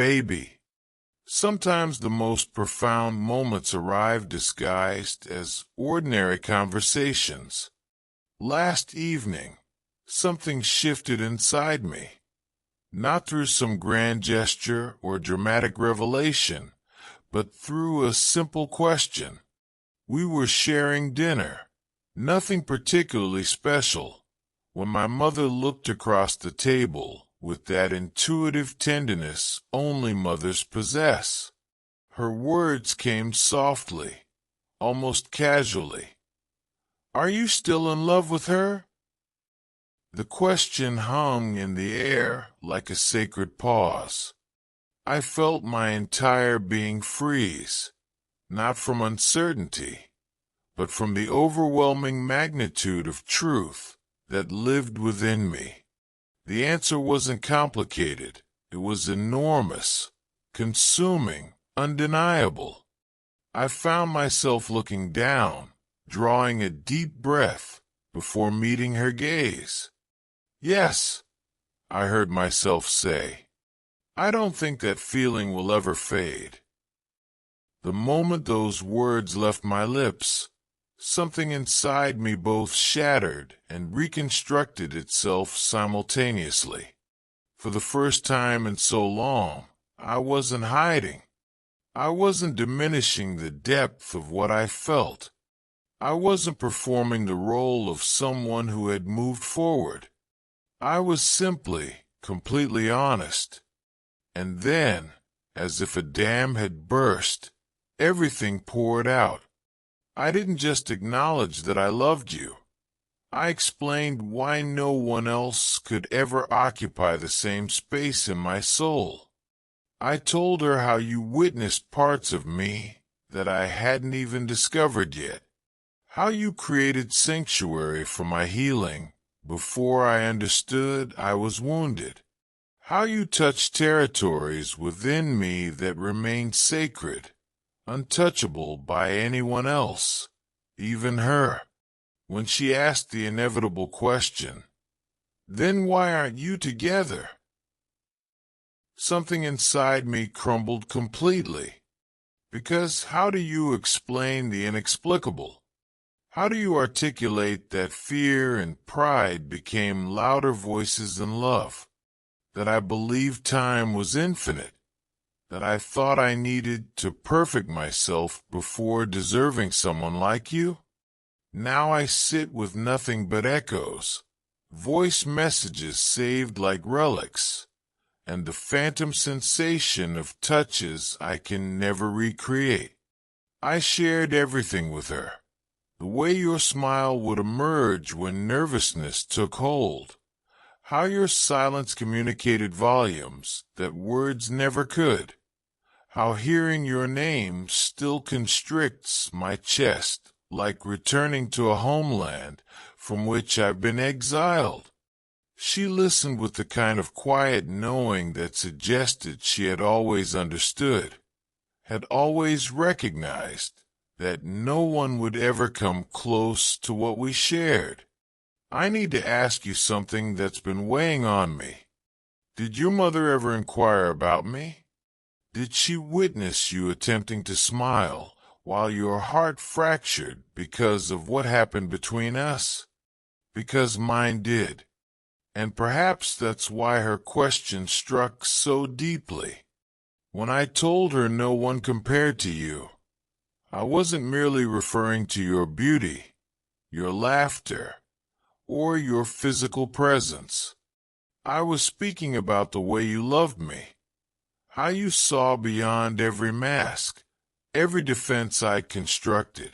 baby. Sometimes the most profound moments arrive disguised as ordinary conversations. Last evening, something shifted inside me. Not through some grand gesture or dramatic revelation, but through a simple question. We were sharing dinner, nothing particularly special, when my mother looked across the table with that intuitive tenderness only mothers possess. Her words came softly, almost casually. "Are you still in love with her?" The question hung in the air like a sacred pause. I felt my entire being freeze, not from uncertainty, but from the overwhelming magnitude of truth that lived within me. The answer wasn't complicated. It was enormous, consuming, undeniable. I found myself looking down, drawing a deep breath before meeting her gaze. "Yes," I heard myself say. "I don't think that feeling will ever fade." The moment those words left my lips, something inside me both shattered and reconstructed itself simultaneously. For the first time in so long, I wasn't hiding. I wasn't diminishing the depth of what I felt. I wasn't performing the role of someone who had moved forward. I was simply, completely honest. And then, as if a dam had burst, everything poured out. I didn't just acknowledge that I loved you. I explained why no one else could ever occupy the same space in my soul. I told her how you witnessed parts of me that I hadn't even discovered yet. How you created sanctuary for my healing before I understood I was wounded. How you touched territories within me that remained sacred, untouchable by anyone else, even her. When she asked the inevitable question, "Then why aren't you together?" something inside me crumbled completely. Because how do you explain the inexplicable? How do you articulate that fear and pride became louder voices than love? That I believed time was infinite? That I thought I needed to perfect myself before deserving someone like you? Now I sit with nothing but echoes, voice messages saved like relics, and the phantom sensation of touches I can never recreate. I shared everything with her. The way your smile would emerge when nervousness took hold. How your silence communicated volumes that words never could. How hearing your name still constricts my chest, like returning to a homeland from which I've been exiled. She listened with the kind of quiet knowing that suggested she had always understood, had always recognized that no one would ever come close to what we shared. I need to ask you something that's been weighing on me. Did your mother ever inquire about me? Did she witness you attempting to smile while your heart fractured because of what happened between us? Because mine did. And perhaps that's why her question struck so deeply. When I told her no one compared to you, I wasn't merely referring to your beauty, your laughter, or your physical presence. I was speaking about the way you loved me, how you saw beyond every mask, every defense I constructed.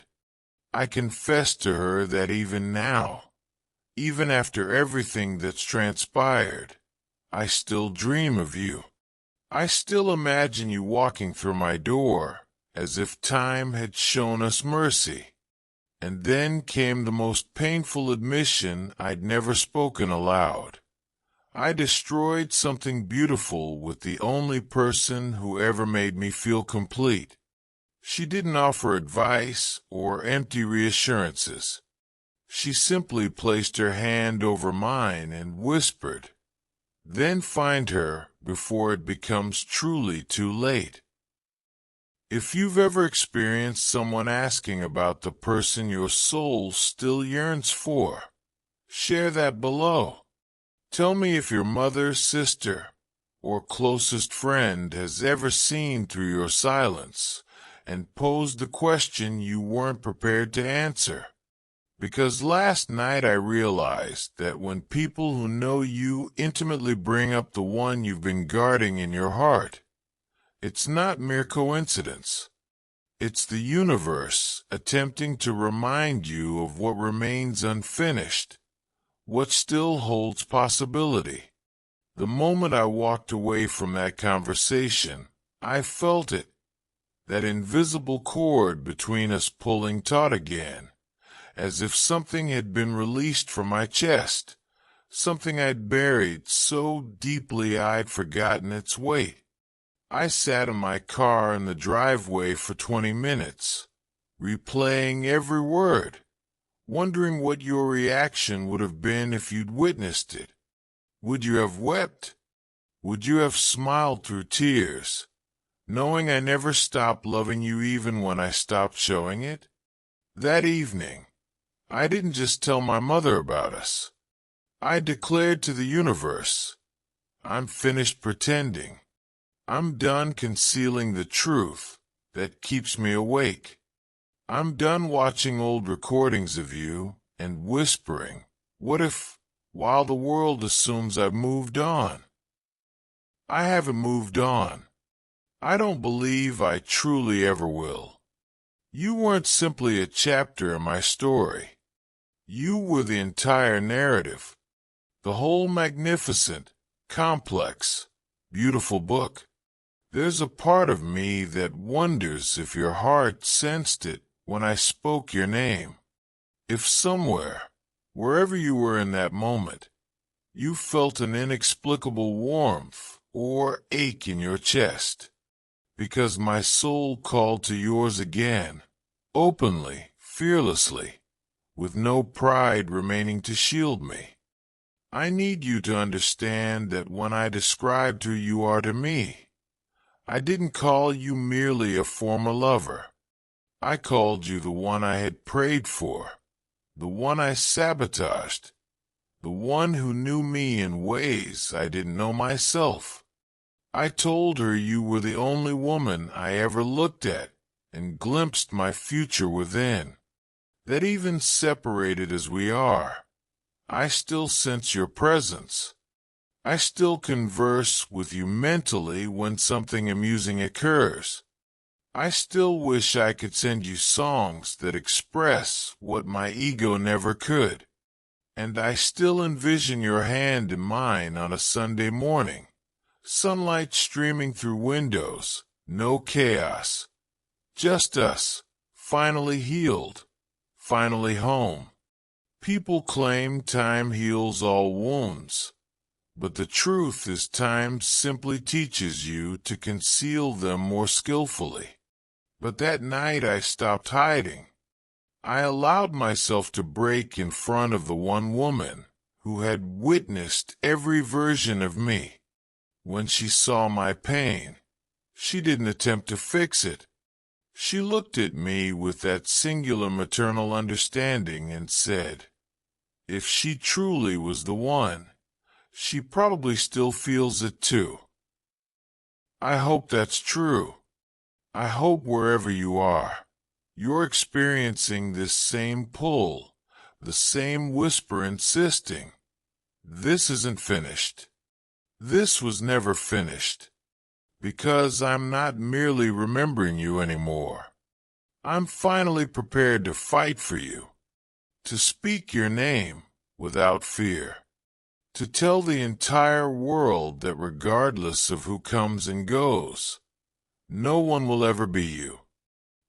I confessed to her that even now, even after everything that's transpired, I still dream of you. I still imagine you walking through my door as if time had shown us mercy. And then came the most painful admission I'd never spoken aloud. I destroyed something beautiful with the only person who ever made me feel complete. She didn't offer advice or empty reassurances. She simply placed her hand over mine and whispered, "Then find her before it becomes truly too late. If you've ever experienced someone asking about the person your soul still yearns for, share that below. Tell me if your mother, sister, or closest friend has ever seen through your silence and posed the question you weren't prepared to answer. Because last night I realized that when people who know you intimately bring up the one you've been guarding in your heart, it's not mere coincidence. It's the universe attempting to remind you of what remains unfinished, what still holds possibility. The moment I walked away from that conversation, I felt it, that invisible cord between us pulling taut again, as if something had been released from my chest, something I'd buried so deeply I'd forgotten its weight. I sat in my car in the driveway for 20 minutes, replaying every word, wondering what your reaction would have been if you'd witnessed it. Would you have wept? Would you have smiled through tears, knowing I never stopped loving you even when I stopped showing it? That evening, I didn't just tell my mother about us. I declared to the universe, I'm finished pretending. I'm done concealing the truth that keeps me awake. I'm done watching old recordings of you and whispering, what if, while the world assumes I've moved on? I haven't moved on. I don't believe I truly ever will. You weren't simply a chapter in my story. You were the entire narrative, the whole magnificent, complex, beautiful book. There's a part of me that wonders if your heart sensed it when I spoke your name. If somewhere, wherever you were in that moment, you felt an inexplicable warmth or ache in your chest, because my soul called to yours again, openly, fearlessly, with no pride remaining to shield me. I need you to understand that when I described who you are to me, I didn't call you merely a former lover. I called you the one I had prayed for, the one I sabotaged, the one who knew me in ways I didn't know myself. I told her you were the only woman I ever looked at and glimpsed my future within, that even separated as we are, I still sense your presence. I still converse with you mentally when something amusing occurs. I still wish I could send you songs that express what my ego never could. And I still envision your hand in mine on a Sunday morning, sunlight streaming through windows, no chaos, just us, finally healed, finally home. People claim time heals all wounds. But the truth is time simply teaches you to conceal them more skillfully. But that night I stopped hiding. I allowed myself to break in front of the one woman who had witnessed every version of me. When she saw my pain, she didn't attempt to fix it. She looked at me with that singular maternal understanding and said, if she truly was the one, she probably still feels it too. I hope that's true. I hope wherever you are, you're experiencing this same pull, the same whisper insisting, this isn't finished. This was never finished. Because I'm not merely remembering you anymore. I'm finally prepared to fight for you, to speak your name without fear. To tell the entire world that regardless of who comes and goes, no one will ever be you.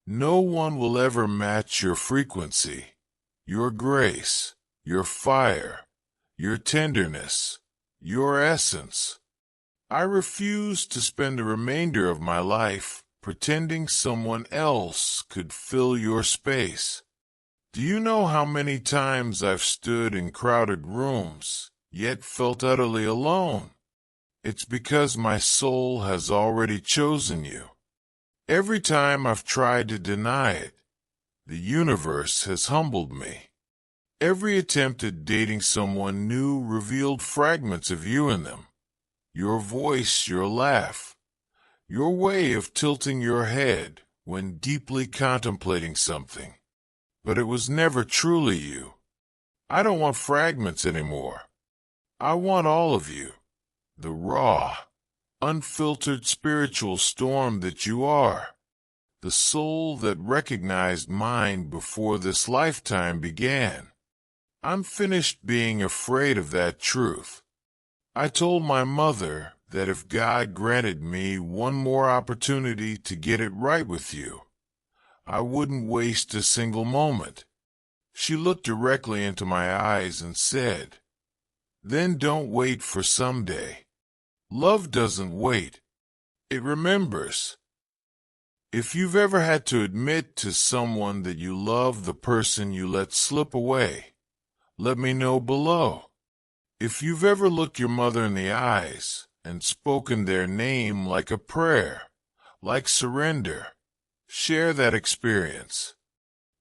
No one will ever match your frequency, your grace, your fire, your tenderness, your essence. I refuse to spend the remainder of my life pretending someone else could fill your space. Do you know how many times I've stood in crowded rooms, yet felt utterly alone? It's because my soul has already chosen you. Every time I've tried to deny it, the universe has humbled me. Every attempt at dating someone new revealed fragments of you in them. Your voice, your laugh, your way of tilting your head when deeply contemplating something. But it was never truly you. I don't want fragments anymore. I want all of you. The raw, unfiltered spiritual storm that you are. The soul that recognized mine before this lifetime began. I'm finished being afraid of that truth. I told my mother that if God granted me one more opportunity to get it right with you, I wouldn't waste a single moment. She looked directly into my eyes and said, "Then don't wait for someday. Love doesn't wait. It remembers." If you've ever had to admit to someone that you love the person you let slip away, let me know below. If you've ever looked your mother in the eyes and spoken their name like a prayer, like surrender, share that experience.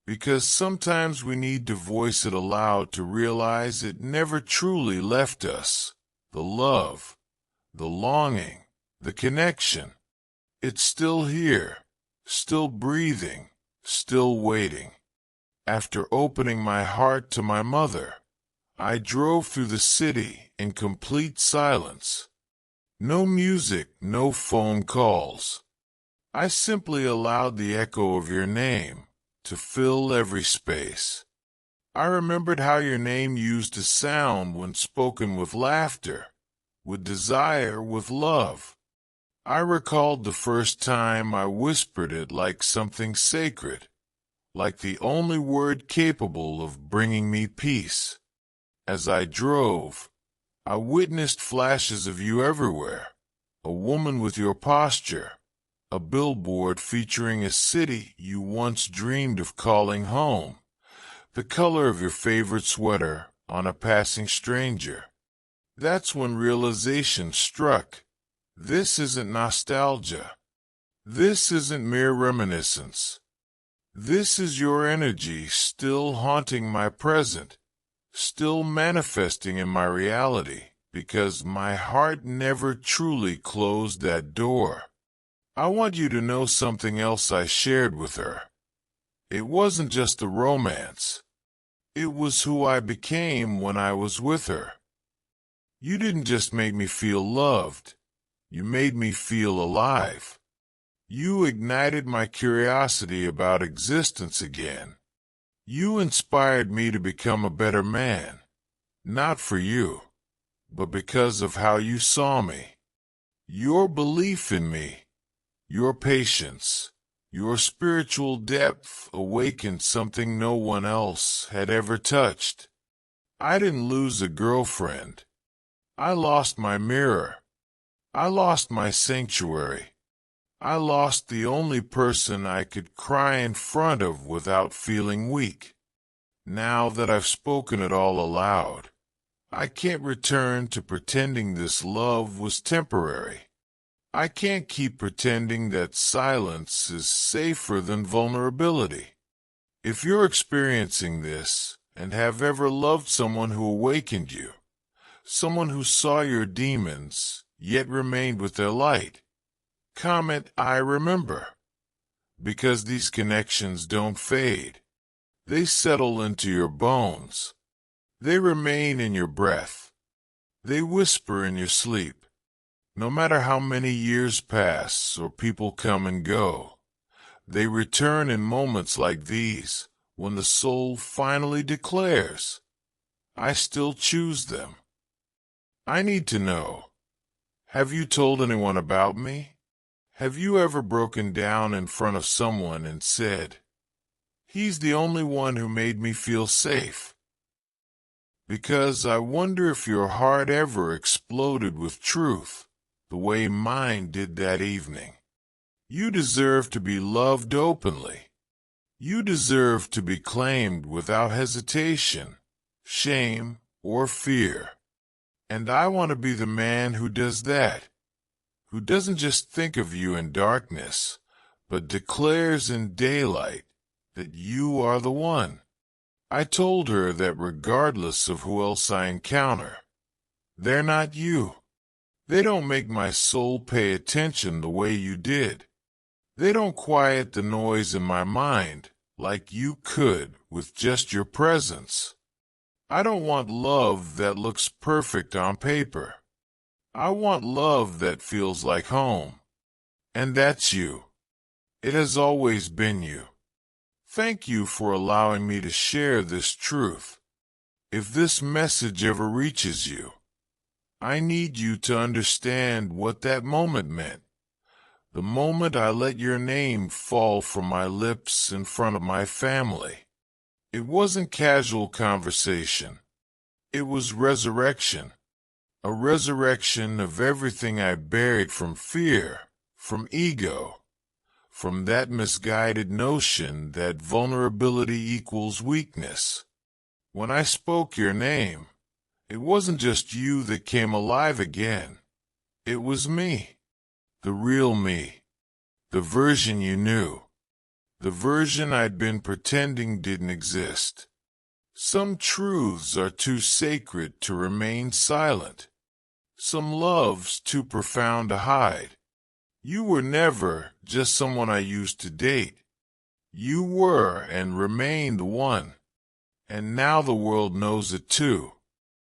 Because sometimes we need to voice it aloud to realize it never truly left us. The love, the longing, the connection. It's still here, still breathing, still waiting. After opening my heart to my mother, I drove through the city in complete silence. No music, no phone calls. I simply allowed the echo of your name to fill every space. I remembered how your name used to sound when spoken with laughter, with desire, with love. I recalled the first time I whispered it like something sacred, like the only word capable of bringing me peace. As I drove, I witnessed flashes of you everywhere, a woman with your posture, a billboard featuring a city you once dreamed of calling home, the color of your favorite sweater on a passing stranger. That's when realization struck. This isn't nostalgia. This isn't mere reminiscence. This is your energy still haunting my present, still manifesting in my reality, because my heart never truly closed that door. I want you to know something else I shared with her. It wasn't just a romance. It was who I became when I was with her. You didn't just make me feel loved. You made me feel alive. You ignited my curiosity about existence again. You inspired me to become a better man, not for you, but because of how you saw me. Your belief in me, your patience, your spiritual depth awakened something no one else had ever touched. I didn't lose a girlfriend. I lost my mirror. I lost my sanctuary. I lost the only person I could cry in front of without feeling weak. Now that I've spoken it all aloud, I can't return to pretending this love was temporary. I can't keep pretending that silence is safer than vulnerability. If you're experiencing this and have ever loved someone who awakened you, someone who saw your demons yet remained with their light, comment "I remember," because these connections don't fade. They settle into your bones. They remain in your breath. They whisper in your sleep. No matter how many years pass or people come and go, they return in moments like these when the soul finally declares, "I still choose them." I need to know, have you told anyone about me? Have you ever broken down in front of someone and said, "He's the only one who made me feel safe"? Because I wonder if your heart ever exploded with truth, the way mine did that evening. You deserve to be loved openly. You deserve to be claimed without hesitation, shame, or fear. And I want to be the man who does that, who doesn't just think of you in darkness, but declares in daylight that you are the one. I told her that regardless of who else I encounter, they're not you. They don't make my soul pay attention the way you did. They don't quiet the noise in my mind like you could with just your presence. I don't want love that looks perfect on paper. I want love that feels like home. And that's you. It has always been you. Thank you for allowing me to share this truth. If this message ever reaches you, I need you to understand what that moment meant. The moment I let your name fall from my lips in front of my family. It wasn't casual conversation. It was resurrection. A resurrection of everything I buried from fear, from ego, from that misguided notion that vulnerability equals weakness. When I spoke your name, it wasn't just you that came alive again. It was me, the real me, the version you knew, the version I'd been pretending didn't exist. Some truths are too sacred to remain silent. Some love's too profound to hide. You were never just someone I used to date. You were and remain the one. And now the world knows it too.